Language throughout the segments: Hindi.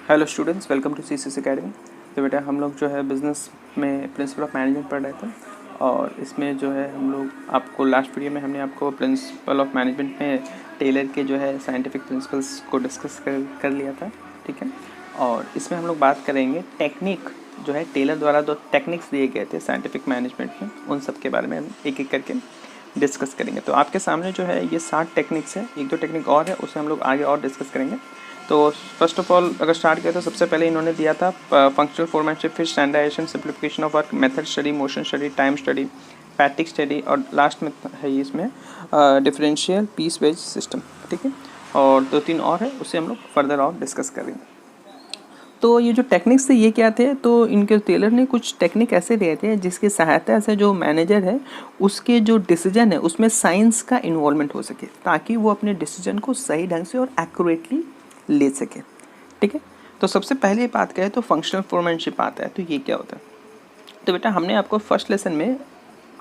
Hello students, welcome to CCC academy. तो बेटा हम लोग जो है बिज़नेस में प्रिंसिपल ऑफ मैनेजमेंट पढ़ रहे थे और इसमें जो है हम लोग आपको लास्ट वीडियो में हमने आपको प्रिंसिपल ऑफ मैनेजमेंट में टेलर के जो है साइंटिफिक प्रिंसिपल्स को डिस्कस कर लिया था, ठीक है। और इसमें हम लोग बात करेंगे टेक्निक जो है टेलर द्वारा जो टेक्निक्स दिए गए थे साइंटिफिक मैनेजमेंट में, उन सब के बारे में एक एक करके डिस्कस करेंगे। तो आपके सामने जो है ये 7 टेक्निक्स है, एक दो टेक्निक और है उसे हम लोग आगे और डिस्कस करेंगे। तो फर्स्ट ऑफ ऑल अगर स्टार्ट करें तो सबसे पहले इन्होंने दिया था फंक्शनल फॉर्मेटशिप, फिर standardisation, simplification of work, method study, motion study, time study, fatigue study और लास्ट में है ये इसमें डिफरेंशियल पीस बेस्ड सिस्टम, ठीक है। और 2-3 और है, उसे हम लोग फर्दर और डिस्कस करेंगे। तो ये जो टेक्निक्स थे ये क्या थे, तो इनके टेलर ने कुछ टेक्निक ऐसे दिए थे जिसकी सहायता से जो मैनेजर है उसके जो डिसीजन है उसमें साइंस का इन्वॉल्वमेंट हो सके, ताकि वो अपने डिसीजन को सही ढंग से और एक्यूरेटली ले सके, ठीक है। तो सबसे पहले बात करें तो फंक्शनल फोरमैनशिप आता है, तो ये क्या होता है। तो बेटा हमने आपको फर्स्ट लेसन में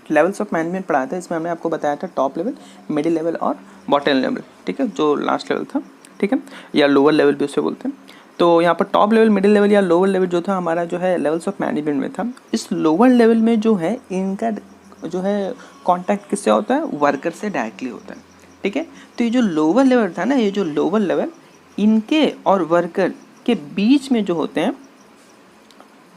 लेवल्स ऑफ मैनेजमेंट पढ़ाया था, इसमें हमने आपको बताया था टॉप लेवल, मिडिल लेवल और बॉटम लेवल, ठीक है, जो लास्ट लेवल था, ठीक है, या लोअर लेवल भी उसे बोलते हैं। तो यहाँ पर टॉप लेवल, मिडिल लेवल या लोअर लेवल जो था हमारा जो है लेवल्स ऑफ मैनेजमेंट में था। इस लोअर लेवल में जो है इनका जो है कॉन्टैक्ट किससे होता है, वर्कर से डायरेक्टली होता है, ठीक है। तो ये जो लोअर लेवल था ना, ये जो लोअर लेवल इनके और वर्कर के बीच में जो होते हैं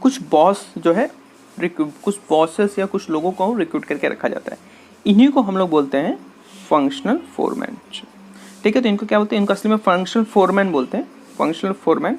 कुछ बॉस जो है, कुछ बॉसेस या कुछ लोगों को रिक्रूट करके रखा जाता है, इन्हीं को हम लोग बोलते हैं फंक्शनल फोरमैन, ठीक है। तो इनको क्या बोलते हैं, इनको असली में फंक्शनल फोरमैन बोलते हैं, फंक्शनल फोरमैन,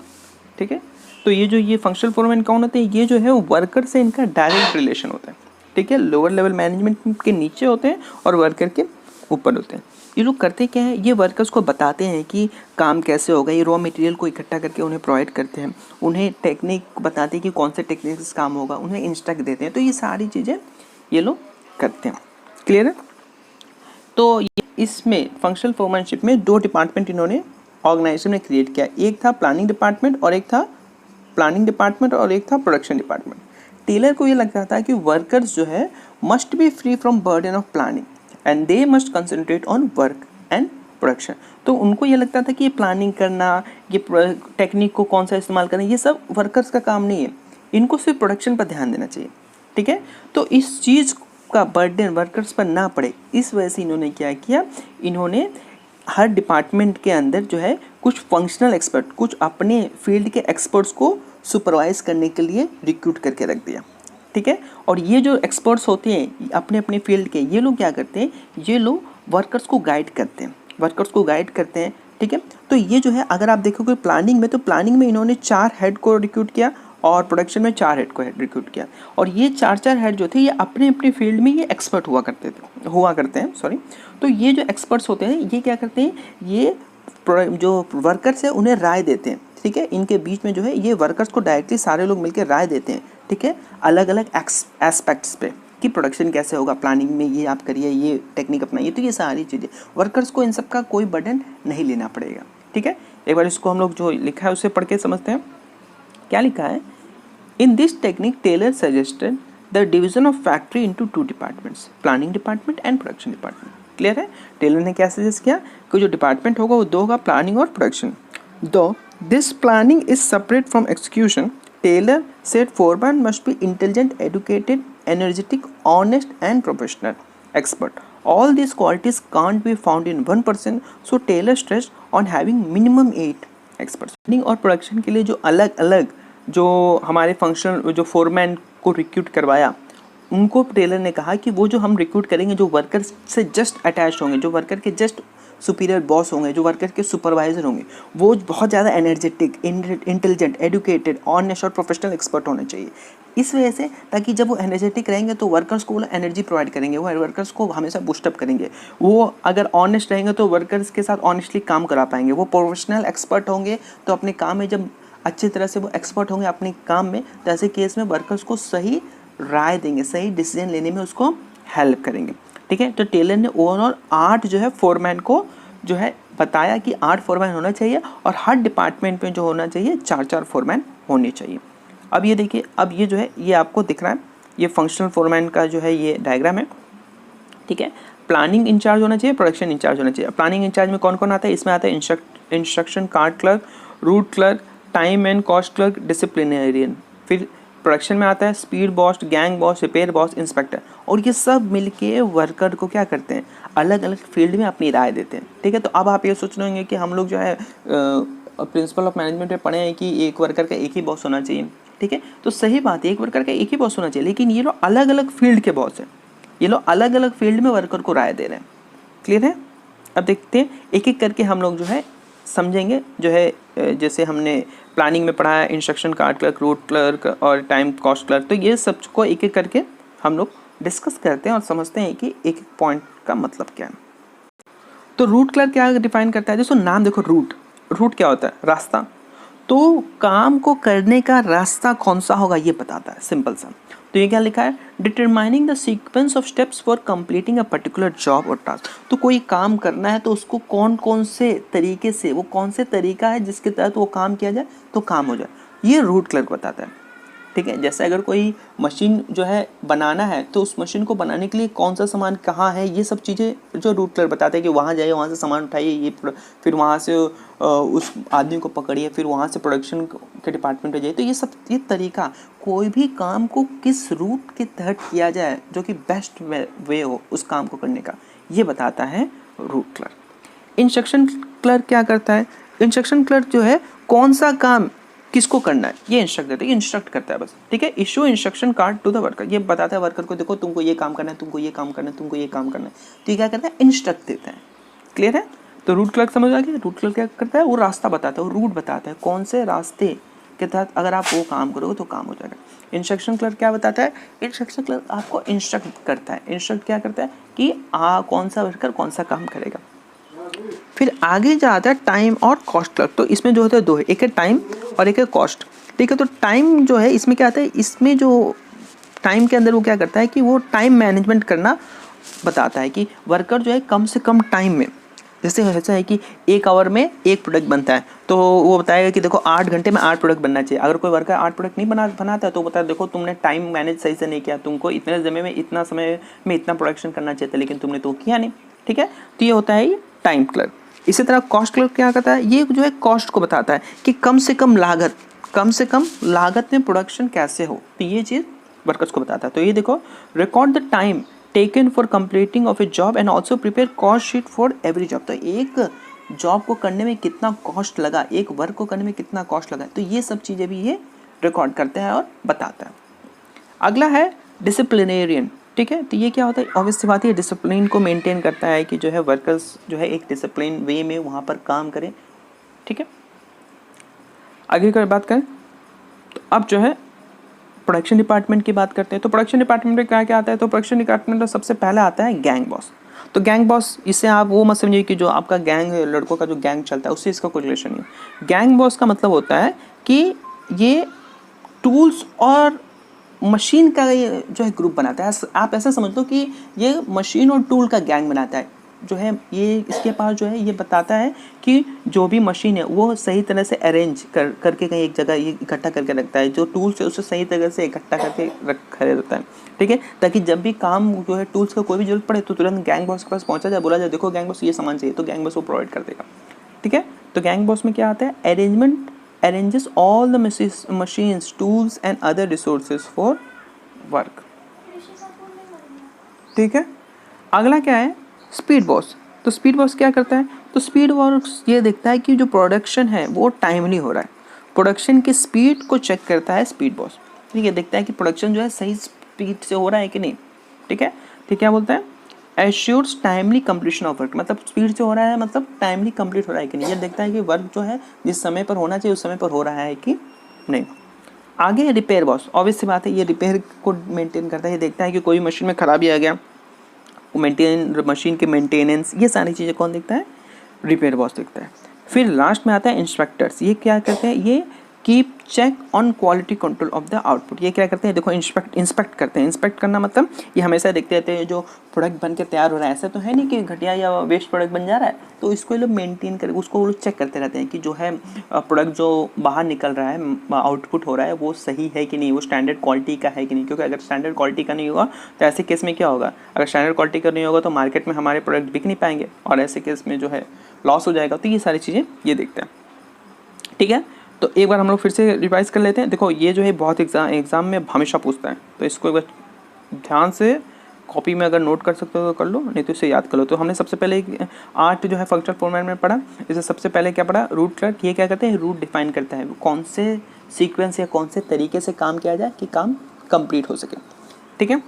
ठीक है। तो ये फंक्शनल फोरमैन कौन होते हैं, ये जो है वर्कर से इनका डायरेक्ट रिलेशन होता है, ठीक है। लोअर लेवल मैनेजमेंट के नीचे होते हैं और वर्कर के ऊपर होते हैं। ये लोग करते क्या है, ये वर्कर्स को बताते हैं कि काम कैसे होगा, ये रॉ मटेरियल को इकट्ठा करके उन्हें प्रोवाइड करते हैं, उन्हें टेक्निक बताते हैं कि कौन से टेक्निक से काम होगा, उन्हें इंस्ट्रक्ट देते हैं। तो ये सारी चीज़ें ये लोग करते हैं, क्लियर है। तो इसमें फंक्शनल फोरमैनशिप में 2 डिपार्टमेंट इन्होंने ऑर्गेनाइजेशन में क्रिएट किया, एक था प्लानिंग डिपार्टमेंट और एक था प्रोडक्शन डिपार्टमेंट। टेलर को ये लगता था कि वर्कर्स जो है must be free from burden of planning and they must concentrate on work and production. तो उनको ये लगता था कि ये प्लानिंग करना, ये टेक्निक को कौन सा इस्तेमाल करना, ये सब वर्कर्स का काम नहीं है, इनको सिर्फ प्रोडक्शन पर ध्यान देना चाहिए, ठीक है। तो इस चीज़ का बर्डन वर्कर्स पर ना पड़े, इस वजह से इन्होंने क्या किया, इन्होंने हर डिपार्टमेंट के अंदर जो है कुछ फंक्शनल एक्सपर्ट, कुछ अपने फील्ड के एक्सपर्ट्स को सुपरवाइज करने के लिए रिक्रूट करके रख दिया, ठीक है। और ये जो एक्सपर्ट्स होते हैं अपने अपने फील्ड के, ये लोग क्या करते हैं, ये लोग वर्कर्स को गाइड करते हैं, ठीक है। तो ये जो है अगर आप देखोगे प्लानिंग में, तो प्लानिंग में इन्होंने 4 हेड को रिक्रूट किया और प्रोडक्शन में 4 हेड को रिक्रूट किया। और ये 4 हेड जो थे ये अपने अपने फील्ड में ये एक्सपर्ट हुआ करते हैं। तो ये जो एक्सपर्ट्स होते हैं ये क्या करते हैं, ये जो वर्कर्स है उन्हें राय देते हैं, ठीक है। इनके बीच में जो है ये वर्कर्स को डायरेक्टली सारे लोग मिलकर राय देते हैं, ठीक है, अलग अलग एस्पेक्ट्स पे कि प्रोडक्शन कैसे होगा, प्लानिंग में ये आप करिए, ये टेक्निक अपनाइए। तो ये सारी चीज़ें वर्कर्स को इन सब का कोई बर्डन नहीं लेना पड़ेगा, ठीक है। एक बार इसको हम लोग जो लिखा है उसे पढ़ के समझते हैं। क्या लिखा है, in this technique Taylor suggested the division of factory into 2 departments, planning department and production department. Clear है, टेलर ने क्या सजेस्ट किया कि जो डिपार्टमेंट होगा वो 2 होगा, प्लानिंग और प्रोडक्शन। दो this planning is separate from execution, Taylor said foreman must be intelligent, educated, energetic, honest and professional, expert. All these qualities can't be found in one person, so Taylor stressed on having minimum 8 experts. और प्रोडक्शन के लिए जो अलग अलग जो हमारे फंक्शनल जो फोरमैन को रिक्रूट करवाया, उनको टेलर ने कहा कि वो जो हम रिक्रूट करेंगे जो वर्कर से जस्ट अटैच होंगे, जो वर्कर के जस्ट सुपीरियर बॉस होंगे, जो वर्कर के सुपरवाइजर होंगे, वो बहुत ज़्यादा एनर्जेटिक, इंटेलिजेंट, एडुकेटेड, ऑनेस्ट और प्रोफेशनल एक्सपर्ट होने चाहिए। इस वजह से ताकि जब वो एनर्जेटिक रहेंगे तो वर्कर्स को वो एनर्जी प्रोवाइड करेंगे, वो वर्कर्स को हमेशा बूस्टअप करेंगे। वो अगर ऑनेस्ट रहेंगे तो वर्कर्स के साथ ऑनेस्टली काम करा पाएंगे। वो प्रोफेशनल एक्सपर्ट होंगे तो अपने काम में जब अच्छी तरह से वो एक्सपर्ट होंगे अपने काम में, तो ऐसे केस में वर्कर्स को सही राय देंगे, सही डिसीजन लेने में उसको हेल्प करेंगे, ठीक है। तो टेलर ने ओवरऑल 8 जो है फोरमैन को जो है बताया कि 8 फोरमैन होना चाहिए और हर डिपार्टमेंट में जो होना चाहिए 4-4 फोरमैन होने चाहिए। अब ये देखिए, अब ये जो है ये आपको दिख रहा है, ये फंक्शनल फोरमैन का जो है ये डायग्राम है, ठीक है। प्लानिंग इंचार्ज होना चाहिए, प्रोडक्शन इंचार्ज होना चाहिए। प्लानिंग इंचार्ज में कौन कौन आता है, इसमें आता है instruction card clerk, route clerk, time and cost clerk, disciplinarian. फिर प्रोडक्शन में आता है speed boss, gang boss, repair boss, inspector. और ये सब मिलके वर्कर को क्या करते हैं, अलग अलग फील्ड में अपनी राय देते हैं। ठीक है, तो अब आप ये सोच रहे होंगे कि हम लोग जो है प्रिंसिपल ऑफ मैनेजमेंट में पढ़े हैं कि एक वर्कर का एक ही बॉस होना चाहिए। ठीक है, तो सही बात है, एक वर्कर का एक ही बॉस होना चाहिए, लेकिन ये लोग अलग अलग फील्ड के बॉस हैं। ये लोग अलग अलग फील्ड में वर्कर को राय दे रहे हैं। क्लियर है? अब देखते हैं एक एक करके हम लोग जो है समझेंगे। जो है जैसे हमने प्लानिंग में पढ़ा है instruction card clerk, route clerk और टाइम कॉस्ट क्लर्क, तो ये सब को एक एक करके हम लोग डिस्कस करते हैं और समझते हैं कि एक एक पॉइंट का मतलब क्या है। तो रूट क्लर्क क्या डिफाइन करता है, जैसे नाम देखो, रूट, रूट क्या होता है, रास्ता। तो काम को करने का रास्ता कौन सा होगा ये बताता है, सिंपल सा। तो ये क्या लिखा है, determining the sequence of steps for completing a particular job और टास्क। तो कोई काम करना है तो उसको कौन कौन से तरीके से, वो कौन से तरीका है जिसके तहत वो काम किया जाए तो काम हो जाए, ये रूट क्लर्क बताता है। ठीक है, जैसे अगर कोई मशीन जो है बनाना है तो उस मशीन को बनाने के लिए कौन सा सामान कहाँ है, ये सब चीज़ें जो रूट क्लर्क बताते हैं कि वहाँ जाइए, वहाँ से सामान उठाइए, ये फिर वहाँ से उस आदमी को पकड़िए, फिर वहाँ से प्रोडक्शन के डिपार्टमेंट में जाइए। तो ये सब, ये तरीका, कोई भी काम को किस रूट के तहत किया जाए जो कि बेस्ट वे हो उस काम को करने का, ये बताता है रूट क्लर्क। इंस्ट्रक्शन क्लर्क क्या करता है, इंस्ट्रक्शन क्लर्क जो है कौन सा काम किसको करना है ये इंस्ट्रक्ट करता है, इंस्ट्रक्ट करता है बस। ठीक है, issue instruction card to the worker, ये बताता है वर्कर को देखो तुमको ये काम करना है, तुमको ये काम करना है, तुमको ये काम करना है। तो ये क्या करता है, इंस्ट्रक्ट देता है। क्लियर है? तो रूट क्लर्क समझ आ गया। रूट क्लर्क क्या करता है, वो रास्ता बताता है, वो रूट बताता है, कौन से रास्ते के तहत अगर आप वो काम करोगे तो काम हो जाएगा। इंस्ट्रक्शन क्लर्क क्या बताता है, इंस्ट्रक्शन क्लर्क आपको इंस्ट्रक्ट करता है। इंस्ट्रक्ट क्या करता है कि कौन सा वर्कर कौन सा काम करेगा। फिर आगे जाता है टाइम और कॉस्ट क्लर्क। तो इसमें जो होता है दो है, एक है टाइम और एक है कॉस्ट। ठीक है, तो टाइम जो है इसमें क्या आता है, इसमें जो टाइम के अंदर वो क्या करता है कि वो टाइम मैनेजमेंट करना बताता है कि वर्कर जो है कम से कम टाइम में, जैसे ऐसा है कि 1 आवर में 1 प्रोडक्ट बनता है, तो वो बताएगा कि देखो 8 घंटे में 8 प्रोडक्ट बनना चाहिए। अगर कोई वर्कर 8 प्रोडक्ट नहीं बनाता है तो बताया देखो तुमने टाइम मैनेज सही से नहीं किया, तुमको इतने समय में इतना प्रोडक्शन करना चाहिए था, लेकिन तुमने तो किया नहीं। ठीक है, तो ये होता है टाइम क्लर्क। इसी तरह कॉस्ट क्लर्क क्या करता है, ये जो है कॉस्ट को बताता है कि कम से कम लागत में प्रोडक्शन कैसे हो, तो ये चीज़ वर्कर्स को बताता है। तो ये देखो, record the time taken for completing of A job and also prepare cost sheet for every job. तो एक जॉब को करने में कितना कॉस्ट लगा, एक वर्क को करने में कितना कॉस्ट लगा, तो ये सब चीज़ें भी ये रिकॉर्ड करता है और बताता है। अगला है डिसिप्लिनेरियन। ठीक है, तो ये क्या होता है, ऑब्वियस सी बात है, डिसिप्लिन को मेंटेन करता है कि जो है वर्कर्स जो है एक डिसिप्लिन वे में वहाँ पर काम करें। ठीक है, आगे की बात करें तो अब जो है प्रोडक्शन डिपार्टमेंट की बात करते हैं। तो प्रोडक्शन डिपार्टमेंट में क्या क्या आता है, तो प्रोडक्शन डिपार्टमेंट में सबसे पहले आता है गैंग बॉस। तो गैंग बॉस, इससे आप वो मत समझिए कि जो आपका गैंग है, लड़कों का जो गैंग चलता है उससे इसका कोई रिलेशन नहीं। गैंग बॉस का मतलब होता है कि ये टूल्स और मशीन का ये जो है ग्रुप बनाता है। आप ऐसा समझ लो कि ये मशीन और टूल का गैंग बनाता है। जो है ये इसके पास जो है ये बताता है कि जो भी मशीन है वो सही तरह से अरेंज करके कहीं एक जगह ये इकट्ठा करके रखता है, जो टूल्स है उसे सही तरह से इकट्ठा करके रखा रहता है। ठीक है, ताकि जब भी काम जो है टूल्स का कोई भी जरूरत पड़े तो तुरंत गैंग बॉस के पास पहुंचा जाए, बोला जाए देखो गैंग बॉस ये सामान चाहिए, तो गैंग बॉस वो प्रोवाइड कर देगा। ठीक है, तो गैंग बॉस में क्या आता है, arranges all the machines, tools and other resources for work. ठीक है, अगला क्या है, स्पीड बॉस। तो स्पीड बॉस क्या करता है, तो स्पीड बॉस ये देखता है कि जो प्रोडक्शन है वो टाइमली हो रहा है, प्रोडक्शन की स्पीड को चेक करता है स्पीड बॉस। ठीक है, देखता है कि प्रोडक्शन जो है सही स्पीड से हो रहा है कि नहीं। ठीक है, ठीक, क्या बोलता है, assures timely completion of work, मतलब स्पीड से हो रहा है, मतलब टाइमली कंप्लीट हो रहा है कि नहीं। ये देखता है कि वर्क जो है जिस समय पर होना चाहिए उस समय पर हो रहा है कि नहीं। आगे रिपेयर बॉस, ऑब्वियस सी बात है, ये रिपेयर को मेंटेन करता है। ये देखता है कि कोई मशीन में खराबी आ गया, मशीन के मेंटेनेंस, ये सारी चीज़ें कौन देखता है, रिपेयर बॉस देखता है। फिर लास्ट में आता है इंस्पेक्टर्स। ये क्या करते हैं, ये keep check on quality control of the output. ये क्या करते हैं, देखो इंस्पेक्ट करते हैं। इंस्पेक्ट करना मतलब ये हमेशा देखते रहते हैं जो प्रोडक्ट बन के तैयार हो रहा है, ऐसा तो है नहीं कि घटिया या वेस्ट प्रोडक्ट बन जा रहा है, तो इसको ये लोग मेंटेन कर, उसको वो लोग चेक करते रहते हैं कि जो है प्रोडक्ट जो बाहर निकल रहा है, आउटपुट हो रहा है, वो सही है कि नहीं, वो स्टैंडर्ड क्वालिटी का है कि नहीं। क्योंकि अगर स्टैंडर्ड क्वालिटी का नहीं होगा तो ऐसे केस में क्या होगा, अगर स्टैंडर्ड क्वालिटी का नहीं होगा तो मार्केट में हमारे प्रोडक्ट बिक नहीं पाएंगे और ऐसे केस में जो है लॉस हो जाएगा। तो ये सारी चीज़ें ये देखते हैं। ठीक है, तो एक बार हम लोग फिर से रिवाइज कर लेते हैं। देखो ये जो है बहुत एग्ज़ाम में हमेशा पूछता है, तो इसको एक बार ध्यान से कॉपी में अगर नोट कर सकते हो तो कर लो, नहीं तो इसे याद कर लो। तो हमने सबसे पहले 8 जो है फंक्शनल फॉर्मेट में पढ़ा। इसे सबसे पहले क्या पढ़ा, रूट क्लर्क। ये क्या करते हैं, रूट डिफाइन करता है कौन से सीक्वेंस या कौन से तरीके से काम किया जाए कि काम कंप्लीट हो सके, ठीक है,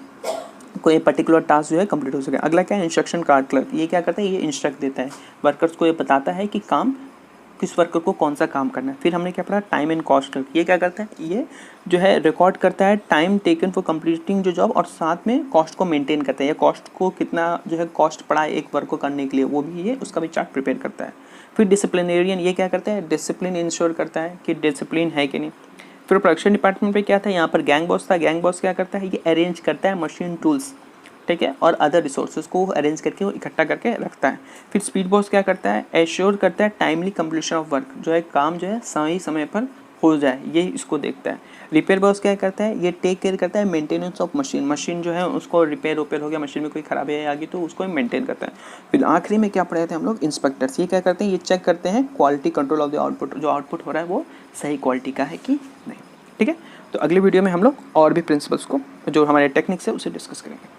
कोई पर्टिकुलर टास्क जो है कंप्लीट हो सके। अगला क्या है, इंस्ट्रक्शन कार्ड क्लर्क। ये क्या करता है, ये इंस्ट्रक्ट देता है वर्कर्स को, ये बताता है कि काम किस वर्कर को कौन सा काम करना है। फिर हमने क्या पढ़ा, टाइम एंड कॉस्ट क्लर्क। ये क्या करता है, ये जो है रिकॉर्ड करता है टाइम टेकन फॉर कंप्लीटिंग जो जॉब, और साथ में कॉस्ट को मेंटेन करता है, या कॉस्ट को कितना जो है कॉस्ट पड़ा है एक वर्क को करने के लिए, वो भी ये उसका भी चार्ट प्रिपेयर करता है। फिर डिसिप्लिनेरियन, ये क्या करता है, डिसिप्लिन इंश्योर करता है कि डिसिप्लिन है कि नहीं। फिर प्रोडक्शन डिपार्टमेंट पे क्या था, यहाँ पर गैंग बॉस था। गैंग बॉस क्या करता है, ये अरेंज करता है मशीन टूल्स, ठीक है, और अदर रिसोर्सेज को अरेंज करके वो इकट्ठा करके रखता है। फिर स्पीड बॉस क्या करता है, एश्योर करता है टाइमली कंप्लीशन ऑफ वर्क, जो है काम जो है सही समय पर हो जाए, ये इसको देखता है। रिपेयर बॉस क्या करता है, ये टेक केयर करता है मेंटेनेंस ऑफ मशीन, मशीन जो है उसको रिपेयर हो गया, मशीन में कोई खराबी आ गई तो उसको मेंटेन करता है। फिर आखिरी में क्या पढ़े थे हम लोग, इंस्पेक्टर्स। ये क्या करते हैं, ये चेक करते हैं quality control of the output, जो आउटपुट हो रहा है वो सही क्वालिटी का है कि नहीं, ठीक है। तो अगली वीडियो में हम लोग और भी प्रिंसिपल्स को जो हमारे टेक्निक्स है उसे डिस्कस करेंगे।